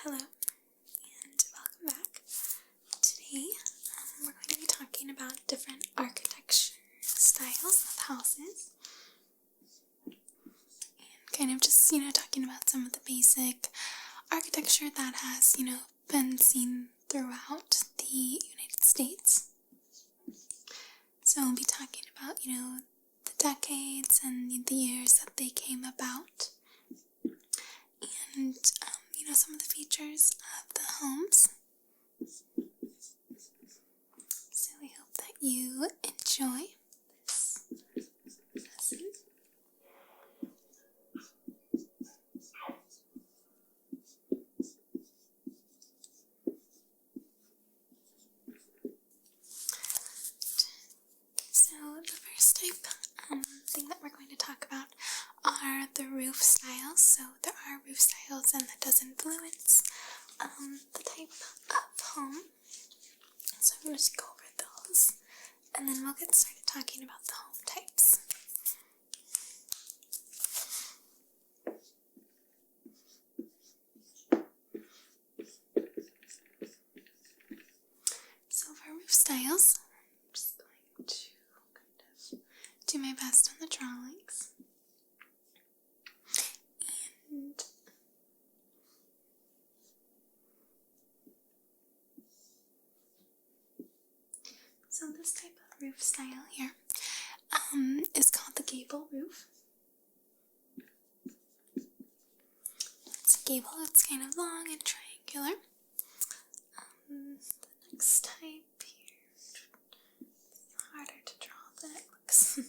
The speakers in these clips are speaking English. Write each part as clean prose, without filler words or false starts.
Hello and welcome back. Today we're going to be talking about different architecture styles of houses and kind of just, talking about some of the basic architecture that has, been seen throughout the United States. So we'll be talking about, the decades and the years that they came about. And, some of the features of the homes. So we hope that you enjoy this lesson. So the first type thing that we're going to talk about are the roof styles. So there are roof styles, and that does influence the type of home. So I'm going to just go over those, and then we'll get started talking about the home types. So for roof styles, I'm just going to kind of do my best on the drawings. And so this type of roof style here is called the gable roof. It's a gable that's kind of long and triangular. The next type here, it's harder to draw than it looks.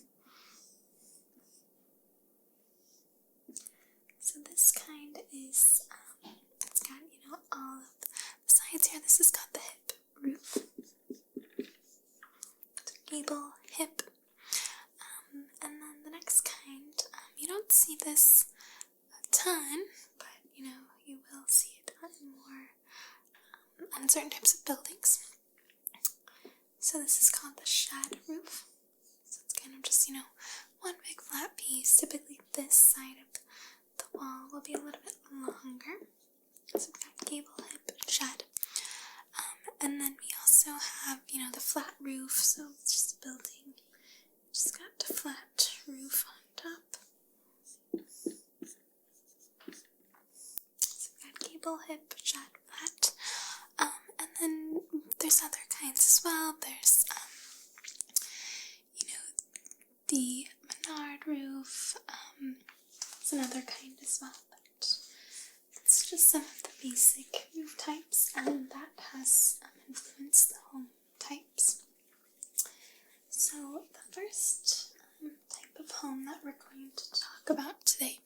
So this kind is, it's got, all of the sides here. This has got the hip roof. Gable, hip, and then the next kind, you don't see this a ton, but you will see it more on certain types of buildings. So this is called the shed roof. So it's kind of just, one big flat piece. Typically this side of the wall will be a little bit longer. So we've got gable, hip, and shed. And then we also have, the flat roof, so it's just a building. Just got a flat roof on top. So we've got gable, hip, shed, flat. And then there's other kinds as well. There's, the Menard roof. It's another kind as well, but it's just some of the basic roof types, and that has influenced the home types. So the first type of home that we're going to talk about today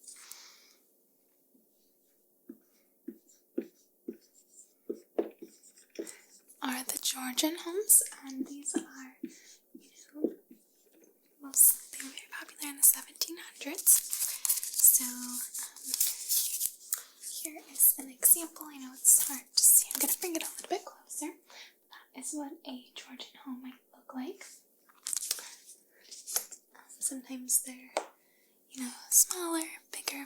are the Georgian homes, and these are, they were very popular in the 1700s. So here is an example. I know it's hard to see. I'm going to bring it a little bit closer. That is what a Georgian home might look like. Sometimes they're, smaller, bigger,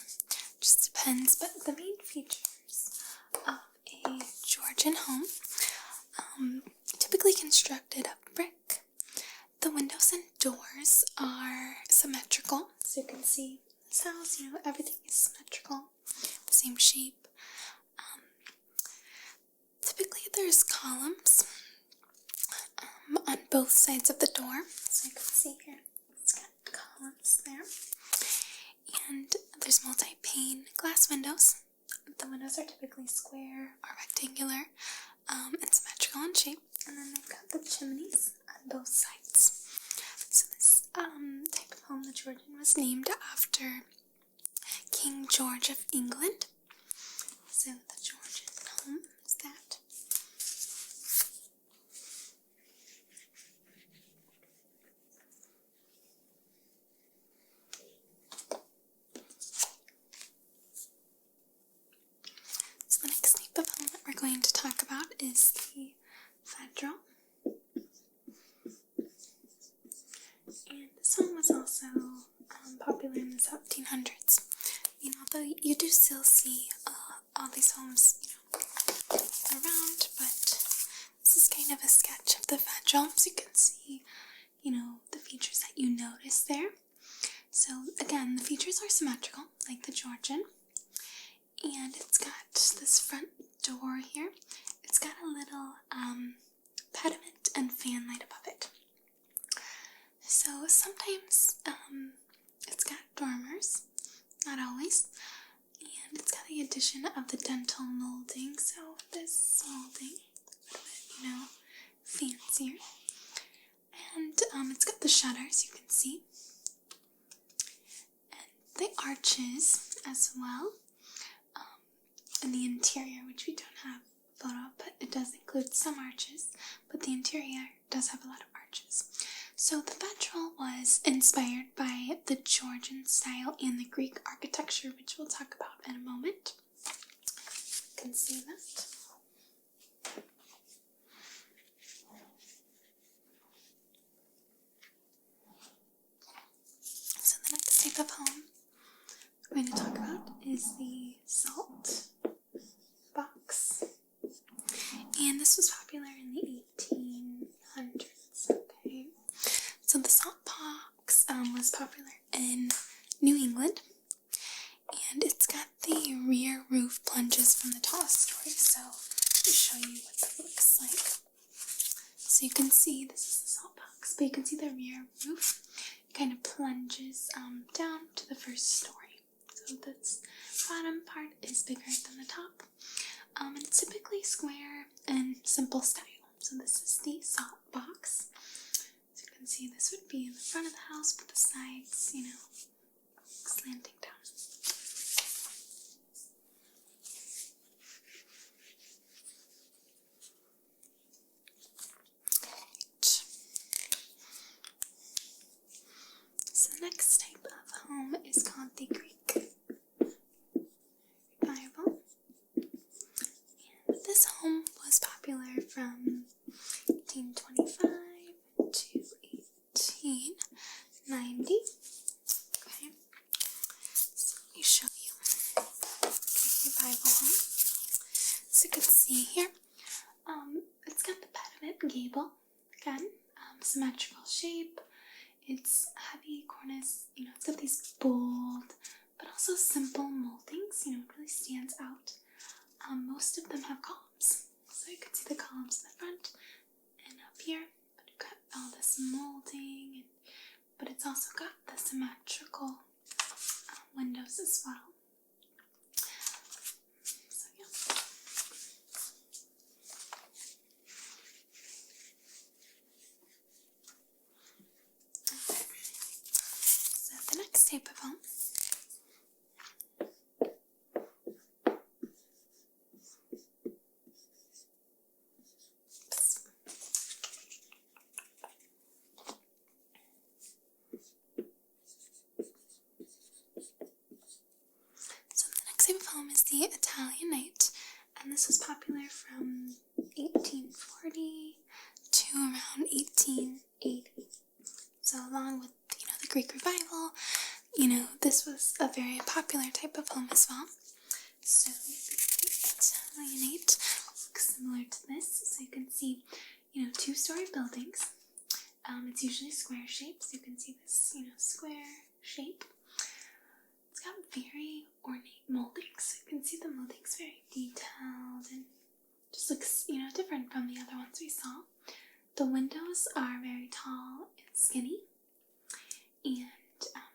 just depends. But the main features of a Georgian home, typically constructed of brick. The windows and doors are symmetrical. So you can see this house, everything is symmetrical, the same shape. Typically there's columns on both sides of the door. So you can see here, it's got columns there. And there's multi-pane glass windows. The windows are typically square or rectangular and symmetrical in shape. And then they've got the chimneys on both sides. So this type of home, the Georgian, was named after King George of England. So the Georgian home is that. So the next type of home that we're going to talk about is the federal. And this home was also popular in the 1700s. Although you do still see all these homes, around, but this is kind of a sketch of the bedroom, so you can see, the features that you notice there. So again, the features are symmetrical, like the Georgian, and it's got this front door here. It's got a little pediment and fan light above it. So sometimes it's got dormers, not always, and it's got the addition of the dental molding, so this molding, a little bit, fancier. And it's got the shutters, you can see, and the arches as well, in the interior, which we don't have a photo of, but it does include some arches, but the interior does have a lot of arches. So the bedroll was inspired by the Georgian style and the Greek architecture, which we'll talk about in a moment. You can see that. So the next type of home we're going to talk about is the Saltbox. And this was popular in the 1800s, okay? So the Saltbox was popular in New England, and it's got the rear roof plunges from the tallest story, so let me show you what that looks like. So you can see, this is the Saltbox, but you can see the rear roof kind of plunges down to the first story. So this bottom part is bigger than the top, and it's typically square and simple style. So this is the Saltbox. So you can see this would be in the front of the house, but the sides, slanting down. So the next type of home is called the Greek Revival. And this home was popular from 1825 to 1890. Okay, so let me show you Greek Revival home. So you can see here, it's got the pediment gable, again, symmetrical shape. It's heavy cornice, it's got these bold, but also simple moldings, it really stands out. Most of them have columns, so you can see the columns in the front and up here, but you've got all this molding, but it's also got the symmetrical windows as well. So yeah. So the next type of home is the Italianate, and this was popular from 1840 to around 1880. So along with, the Greek Revival, this was a very popular type of home as well. So the Italianate looks similar to this. So you can see, two-story buildings. It's usually square shaped, so you can see this, square shape. It's got very ornate moldings, so you can see the moldings very detailed and just looks, different from the other ones we saw. The windows are very tall and skinny, and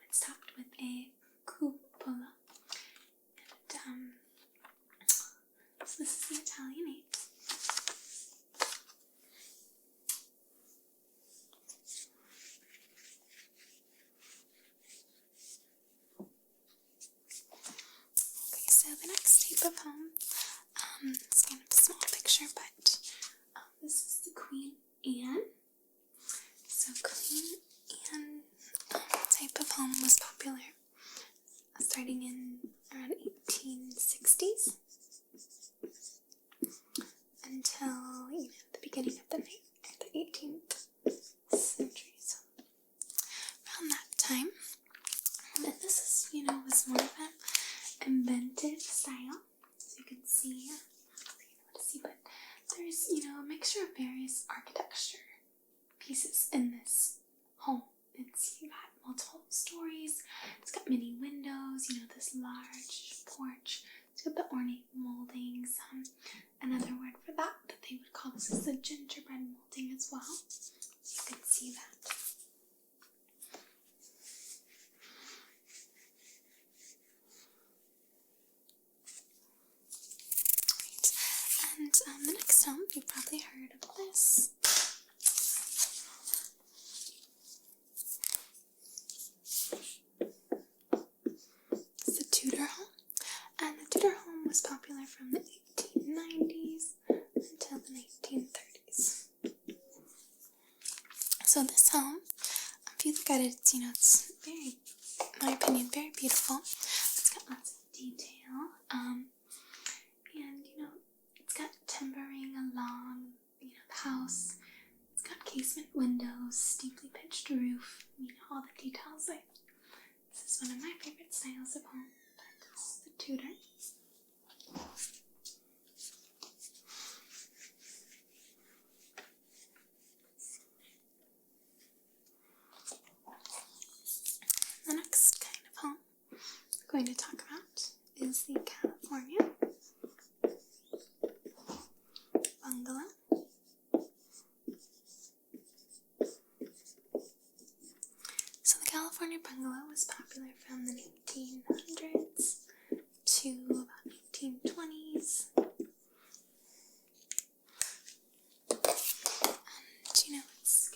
it's topped with a cupola. And so this is the Italianate. So the next type of home, it's kind of a small picture, but this is the Queen Anne. So Queen Anne type of home was popular starting in around 1860s until the beginning of the 18th century. So around that time, and this is was more of an inventive style. So you can see, I don't know what to see, but mixture of various architecture pieces in this home. It's got multiple stories, it's got many windows, this large porch, it's got the ornate moldings. Another word for that they would call this is the gingerbread molding as well. You can see that. And the next home, you've probably heard of this. It's the Tudor home. And the Tudor home was popular from the 1890s until the 1930s. So this home, if you look at it, it's very, in my opinion, very beautiful. It's got lots of detail. And it's got timbering along, the house. It's got casement windows, steeply pitched roof, all the details. This is one of my favorite styles of home, but this is the Tudor. The next kind of home we're going to talk about is the California bungalow. So the California bungalow was popular from the 1800s to about 1920s. And it's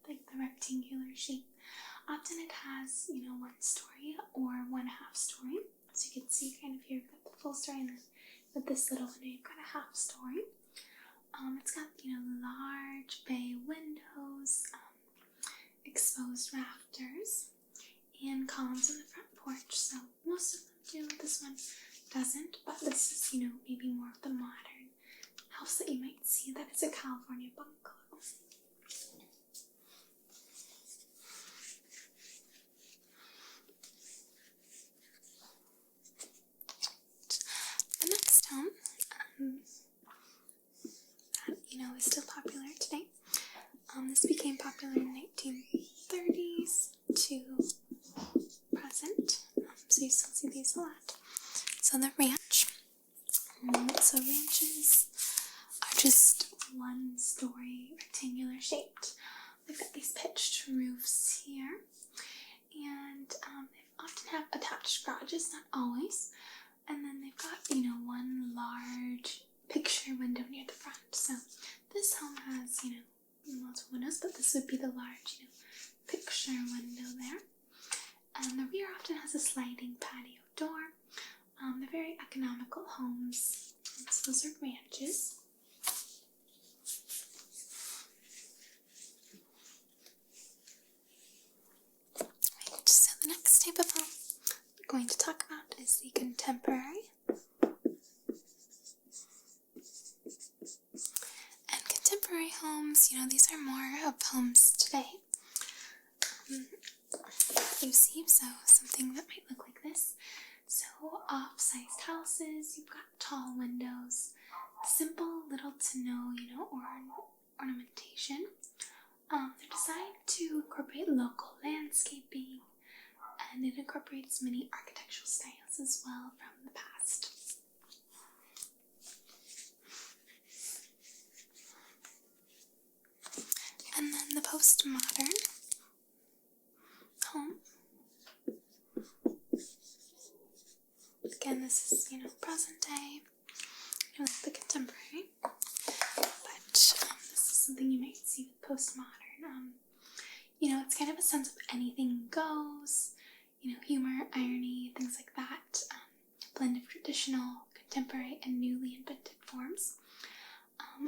like the rectangular shape. Often it has, one story or one half story. So you can see kind of here, you've got the full story, and then with this little window, you've got a half story. It's got, large bay windows, exposed rafters, and columns in the front porch. So most of them do. This one doesn't, but this is, maybe more of the modern house that you might see that is a California bungalow. The next home, that, is still popular today. This became popular in the 1930s to present. So you still see these a lot. So the ranch. So ranches are just one story, rectangular shaped. They've got these pitched roofs here. And they often have attached garages, not always. And then they've got, one large picture window near the front. So this home has, multiple windows, but this would be the large, picture window there. And the rear often has a sliding patio door. They're very economical homes. So those are ranches. Right, so the next type of home we're going to talk about is the contemporary. And contemporary homes, these are more of homes today. You see, so something that might look like this. So off-sized houses, you've got tall windows, simple, little to no, ornamentation. They're designed to incorporate local landscaping, and it incorporates many architectural styles as well from the past. And then the postmodern home. Again, this is, present day, like the contemporary, but this is something you might see with postmodern. It's kind of a sense of anything goes, humor, irony, things like that, a blend of traditional, contemporary, and newly invented forms,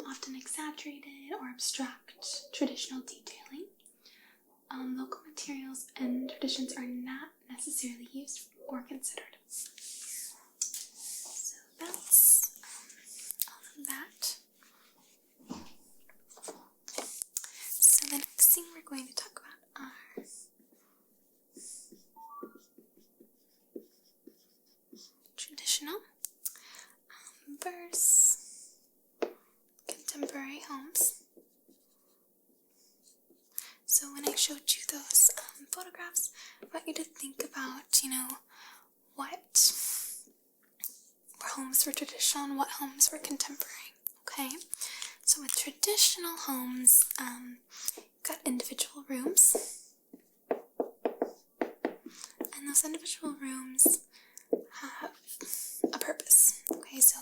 often exaggerated or abstract traditional detailing. Local materials and traditions are not necessarily used or considered. So that's all of that. So the next thing we're going to talk about are traditional versus contemporary. contemporary homes. So when I showed you those photographs, I want you to think about, what homes were traditional and what homes were contemporary, okay? So with traditional homes, you've got individual rooms, and those individual rooms have a purpose, okay? So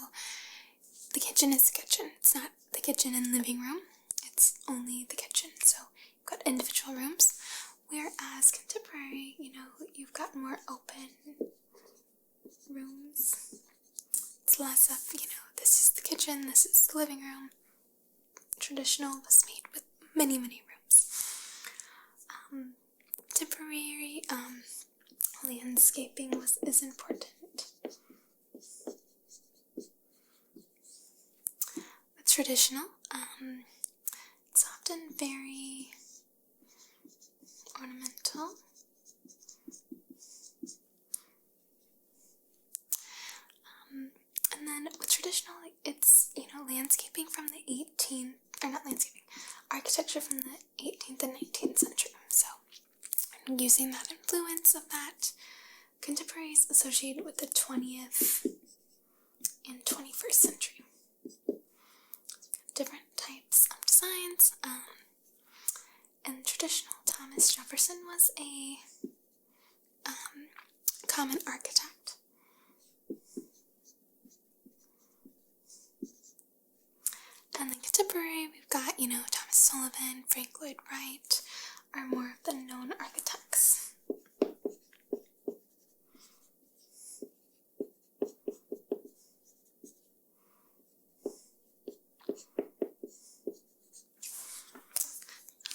the kitchen is the kitchen. It's not the kitchen and living room. It's only the kitchen. So you've got individual rooms, whereas contemporary, you've got more open rooms. It's less of, this is the kitchen, this is the living room. Traditional was made with many, many rooms. Contemporary landscaping is important. With traditional, it's often very ornamental. And then with traditional, it's, landscaping from the architecture from the 18th and 19th century. So I'm using that influence of that. Contemporary is associated with the 20th and 21st century. Different types of designs. And traditional, Thomas Jefferson was a common architect. And then contemporary, we've got, Thomas Sullivan, Frank Lloyd Wright are more of the known architects.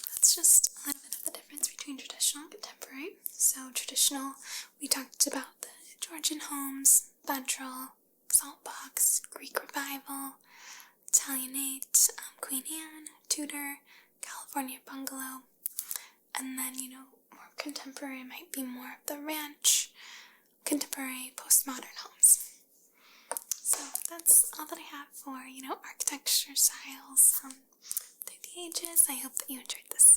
That's just a little bit of the difference between traditional and contemporary. So traditional, we talked about the Georgian homes, bedroll, Saltbox, Greek Revival, Italianate, Queen Anne, Tudor, California bungalow, and then, more contemporary might be more of the ranch, contemporary postmodern homes. So that's all that I have for, architecture styles through the ages. I hope that you enjoyed this.